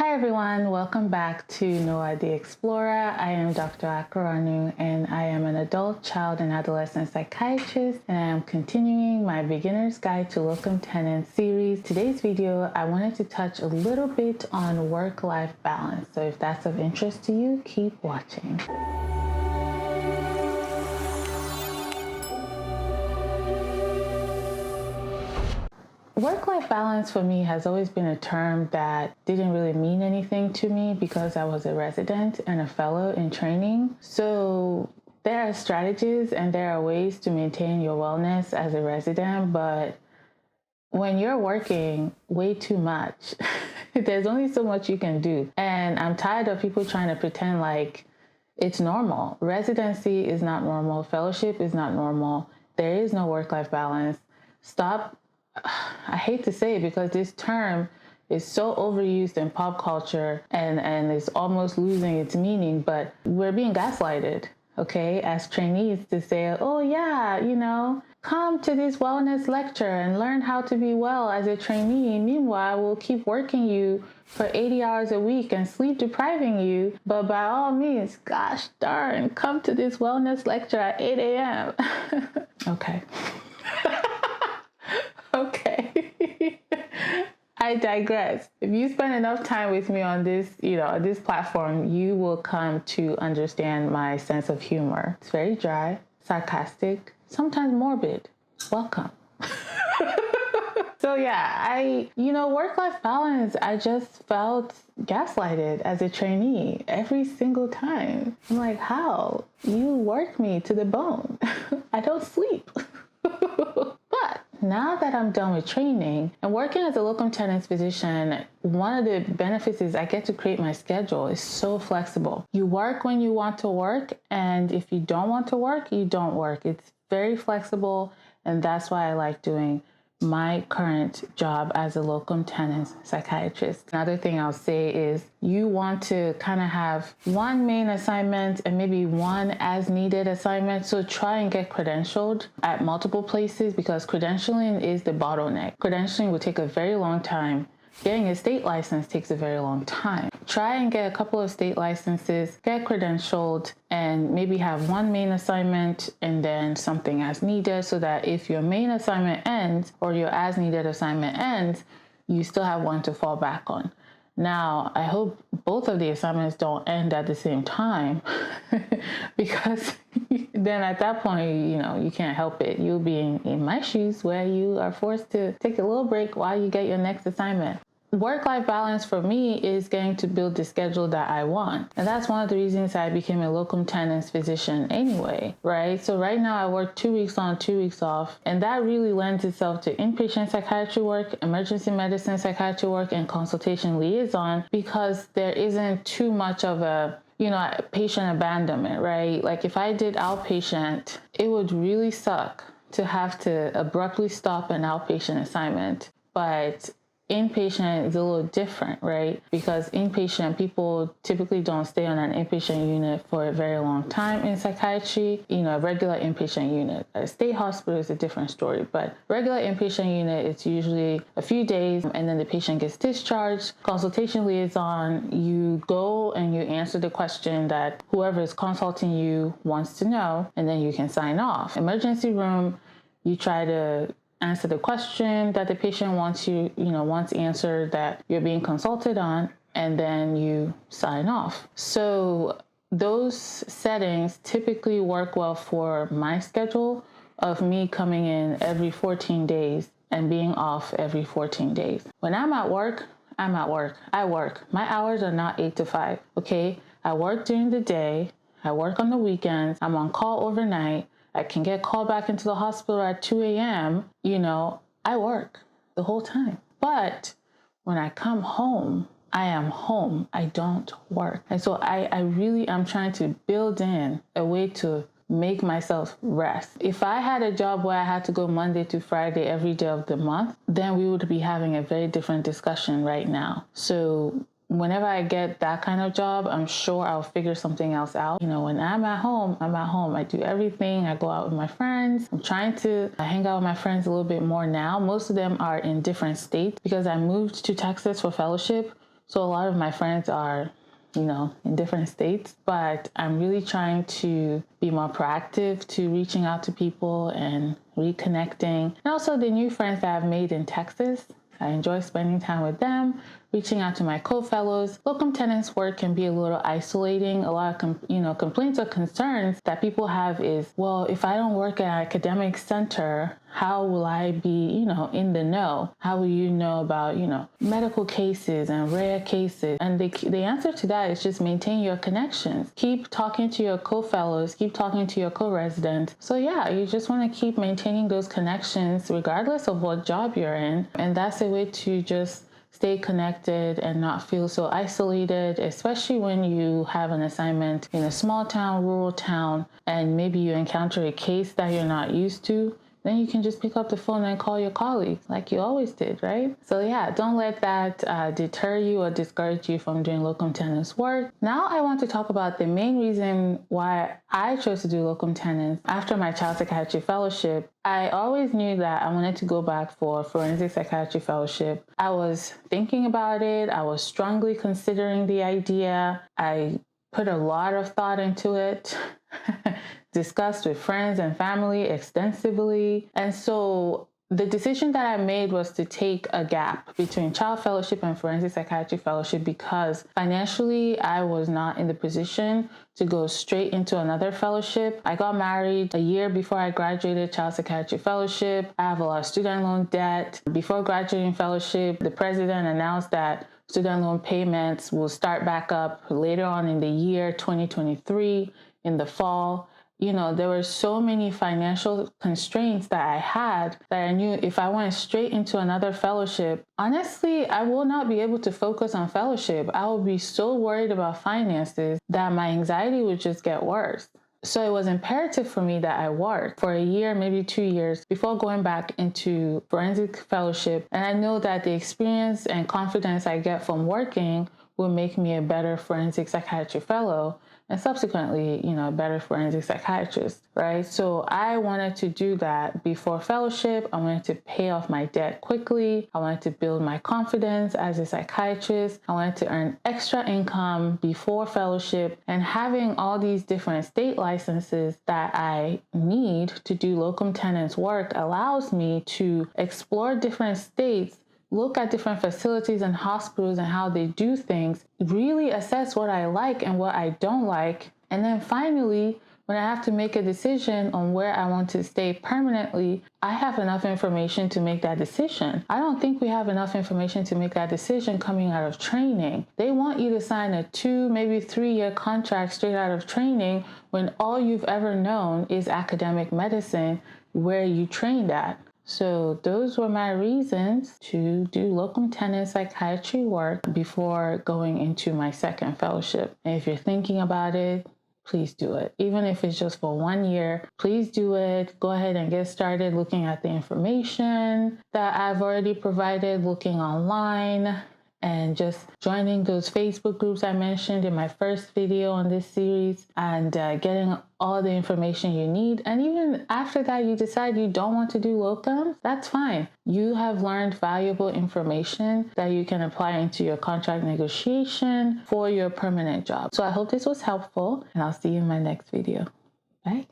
Hi everyone, welcome back to N.O.A the Explorer. I am Dr. Akoranu and I am an adult, child, and adolescent psychiatrist, and I am continuing my Beginner's Guide to Locums Tenens series. Today's video, I wanted to touch a little bit on work-life balance. So if that's of interest to you, keep watching. Work-life balance for me has always been a term that didn't really mean anything to me because I was a resident and a fellow in training. So there are strategies and there are ways to maintain your wellness as a resident, but when you're working way too much, there's only so much you can do. And I'm tired of people trying to pretend like it's normal. Residency is not normal. Fellowship is not normal. There is no work-life balance. Stop. I hate to say it because this term is so overused in pop culture and it's almost losing its meaning, but we're being gaslighted, okay, as trainees to say, oh yeah, come to this wellness lecture and learn how to be well as a trainee. Meanwhile, we'll keep working you for 80 hours a week and sleep depriving you. But by all means, gosh darn, come to this wellness lecture at 8 a.m. Okay. Okay. I digress. If you spend enough time with me on this, this platform, you will come to understand my sense of humor. It's very dry, sarcastic, sometimes morbid. Welcome. So yeah, work-life balance, I just felt gaslighted as a trainee every single time. I'm like, how? You work me to the bone. I don't sleep. But now that I'm done with training and working as a locum tenens physician, one of the benefits is I get to create my schedule. It's so flexible. You work when you want to work, and if you don't want to work, you don't work. It's very flexible, and that's why I like doing my current job as a locum tenens psychiatrist. Another thing I'll say is you want to kind of have one main assignment and maybe one as needed assignment. So try and get credentialed at multiple places because credentialing is the bottleneck. Credentialing will take a very long time. Getting a state license takes a very long time. Try and get a couple of state licenses, get credentialed, and maybe have one main assignment and then something as needed so that if your main assignment ends or your as needed assignment ends, you still have one to fall back on. Now, I hope both of the assignments don't end at the same time because then at that point, you can't help it. You'll be in my shoes where you are forced to take a little break while you get your next assignment. Work-life balance for me is getting to build the schedule that I want. And that's one of the reasons I became a locum tenens physician anyway, right? So right now I work 2 weeks on, 2 weeks off, and that really lends itself to inpatient psychiatry work, emergency medicine psychiatry work, and consultation liaison because there isn't too much of a patient abandonment, right? Like if I did outpatient, it would really suck to have to abruptly stop an outpatient assignment. But inpatient is a little different, right? Because inpatient, people typically don't stay on an inpatient unit for a very long time in psychiatry. A regular inpatient unit. A state hospital is a different story, but regular inpatient unit, it's usually a few days and then the patient gets discharged. Consultation liaison, you go and you answer the question that whoever is consulting you wants to know, and then you can sign off. Emergency room, you try to answer the question that the patient wants answered that you're being consulted on, and then you sign off. So those settings typically work well for my schedule of me coming in every 14 days and being off every 14 days. When I'm at work, I'm at work. I work. My hours are not 8 to 5, okay? I work during the day. I work on the weekends. I'm on call overnight. I can get called back into the hospital at 2 a.m. I work the whole time. But when I come home, I am home. I don't work. And so I really am trying to build in a way to make myself rest. If I had a job where I had to go Monday to Friday every day of the month, then we would be having a very different discussion right now. So whenever I get that kind of job, I'm sure I'll figure something else out. When I'm at home, I'm at home. I do everything. I go out with my friends. I'm trying to hang out with my friends a little bit more now. Most of them are in different states because I moved to Texas for fellowship. So a lot of my friends are, in different states, but I'm really trying to be more proactive to reaching out to people and reconnecting. And also the new friends that I've made in Texas. I enjoy spending time with them, reaching out to my co-fellows. Locum tenens work can be a little isolating. A lot of complaints or concerns that people have is, well, if I don't work at an academic center, how will I be, in the know? How will you know about, medical cases and rare cases? And the answer to that is just maintain your connections. Keep talking to your co-fellows, keep talking to your co-residents. So yeah, you just want to keep maintaining those connections regardless of what job you're in. And that's a way to just stay connected and not feel so isolated, especially when you have an assignment in a small town, rural town, and maybe you encounter a case that you're not used to. Then you can just pick up the phone and call your colleagues like you always did, right? So yeah, don't let that deter you or discourage you from doing locum tenens work. Now I want to talk about the main reason why I chose to do locum tenens. After my child psychiatry fellowship, I always knew that I wanted to go back for forensic psychiatry fellowship. I was thinking about it. I was strongly considering the idea. I put a lot of thought into it. Discussed with friends and family extensively. And so the decision that I made was to take a gap between child fellowship and forensic psychiatry fellowship because financially I was not in the position to go straight into another fellowship. I got married a year before I graduated child psychiatry fellowship. I have a lot of student loan debt. Before graduating fellowship, the president announced that student loan payments will start back up later on in the year 2023 in the fall. There were so many financial constraints that I had that I knew if I went straight into another fellowship, honestly, I will not be able to focus on fellowship. I will be so worried about finances that my anxiety would just get worse. So it was imperative for me that I work for a year, maybe 2 years before going back into forensic fellowship. And I know that the experience and confidence I get from working will make me a better forensic psychiatry fellow and subsequently, a better forensic psychiatrist, right? So I wanted to do that before fellowship. I wanted to pay off my debt quickly. I wanted to build my confidence as a psychiatrist. I wanted to earn extra income before fellowship, and having all these different state licenses that I need to do locum tenens work allows me to explore different states, look at different facilities and hospitals and how they do things, really assess what I like and what I don't like. And then finally, when I have to make a decision on where I want to stay permanently, I have enough information to make that decision. I don't think we have enough information to make that decision coming out of training. They want you to sign a 2, maybe 3-year contract straight out of training when all you've ever known is academic medicine where you trained at. So those were my reasons to do locum tenens psychiatry work before going into my second fellowship. And if you're thinking about it, please do it. Even if it's just for 1 year, please do it. Go ahead and get started looking at the information that I've already provided, looking online, and just joining those Facebook groups I mentioned in my first video on this series, and getting all the information you need. And even after that, you decide you don't want to do locums, that's fine. You have learned valuable information that you can apply into your contract negotiation for your permanent job. So I hope this was helpful, and I'll see you in my next video. Bye.